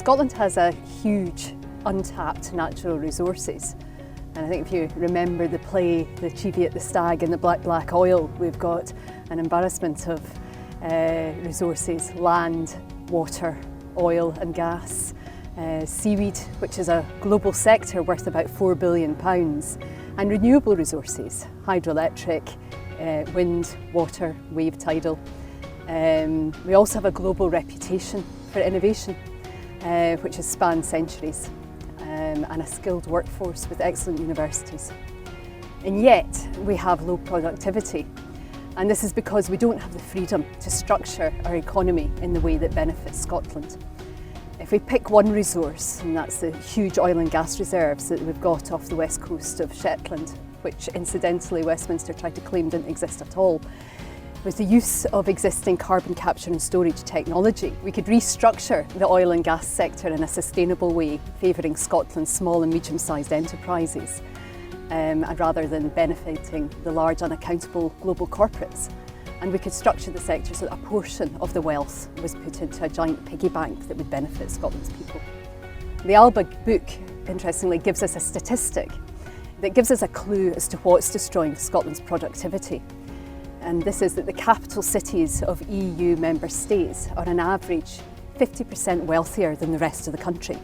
Scotland has a huge untapped natural resources. And I think if you remember the play, The Cheviot, the Stag and the Black Oil, we've got an embarrassment of resources: land, water, oil and gas, seaweed, which is a global sector worth about £4 billion, and renewable resources: hydroelectric, wind, water, wave tidal. We also have a global reputation for innovation, which has spanned centuries, and a skilled workforce with excellent universities. And yet we have low productivity, and this is because we don't have the freedom to structure our economy in the way that benefits Scotland. If we pick one resource, and that's the huge oil and gas reserves that we've got off the west coast of Shetland, which incidentally Westminster tried to claim didn't exist at all, with the use of existing carbon capture and storage technology, we could restructure the oil and gas sector in a sustainable way, favouring Scotland's small and medium-sized enterprises, rather than benefiting the large unaccountable global corporates. And we could structure the sector so that a portion of the wealth was put into a giant piggy bank that would benefit Scotland's people. The Alba book, interestingly, gives us a statistic that gives us a clue as to what's destroying Scotland's productivity. And this is that the capital cities of EU member states are on average 50% wealthier than the rest of the country.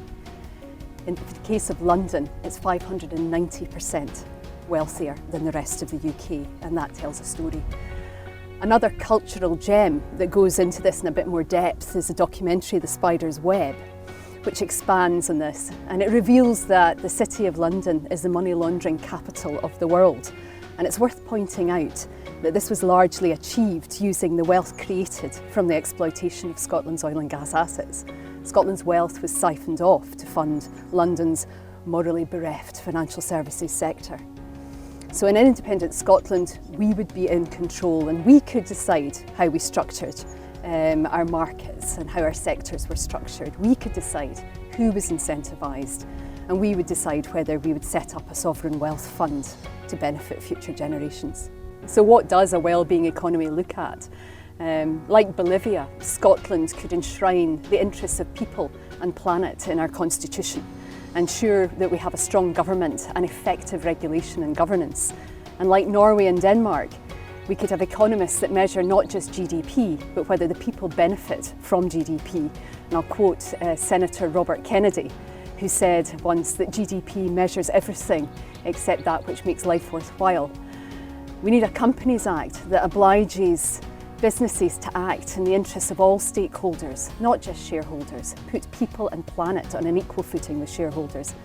In the case of London, it's 590% wealthier than the rest of the UK, and that tells a story. Another cultural gem that goes into this in a bit more depth is the documentary The Spider's Web, which expands on this, and it reveals that the City of London is the money laundering capital of the world. And it's worth pointing out that this was largely achieved using the wealth created from the exploitation of Scotland's oil and gas assets. Scotland's wealth was siphoned off to fund London's morally bereft financial services sector. So in an independent Scotland, we would be in control, and we could decide how we structured our markets and how our sectors were structured. We could decide who was incentivised, and we would decide whether we would set up a sovereign wealth fund to benefit future generations. So what does a well-being economy look at? Like Bolivia, Scotland could enshrine the interests of people and planet in our constitution, ensure that we have a strong government and effective regulation and governance. And like Norway and Denmark, we could have economists that measure not just GDP, but whether the people benefit from GDP. And I'll quote Senator Robert Kennedy, who said once that GDP measures everything except that which makes life worthwhile. We need a Companies Act that obliges businesses to act in the interests of all stakeholders, not just shareholders, put people and planet on an equal footing with shareholders.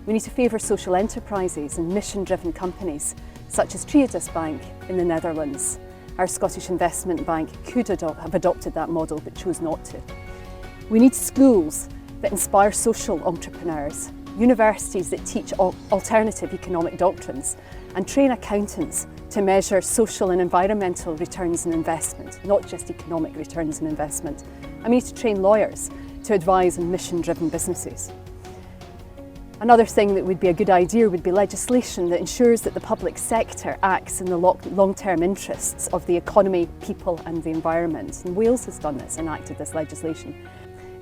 We need to favour social enterprises and mission-driven companies, such as Triodos Bank in the Netherlands. Our Scottish Investment Bank could have adopted that model, but chose not to. We need schools that inspire social entrepreneurs, universities that teach alternative economic doctrines, and train accountants to measure social and environmental returns on investment, not just economic returns on investment. And we need to train lawyers to advise on mission-driven businesses. Another thing that would be a good idea would be legislation that ensures that the public sector acts in the long-term interests of the economy, people and the environment. And Wales has done this, enacted this legislation.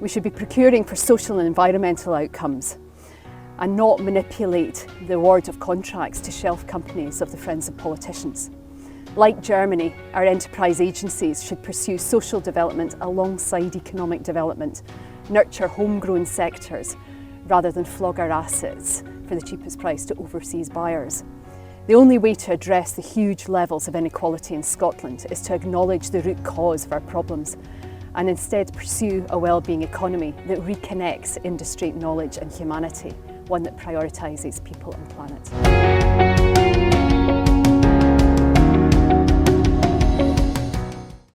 We should be procuring for social and environmental outcomes and not manipulate the award of contracts to shelf companies of the friends of politicians. Like Germany, our enterprise agencies should pursue social development alongside economic development, nurture homegrown sectors rather than flog our assets for the cheapest price to overseas buyers. The only way to address the huge levels of inequality in Scotland is to acknowledge the root cause of our problems and instead pursue a wellbeing economy that reconnects industry, knowledge and humanity, one that prioritises people and planet.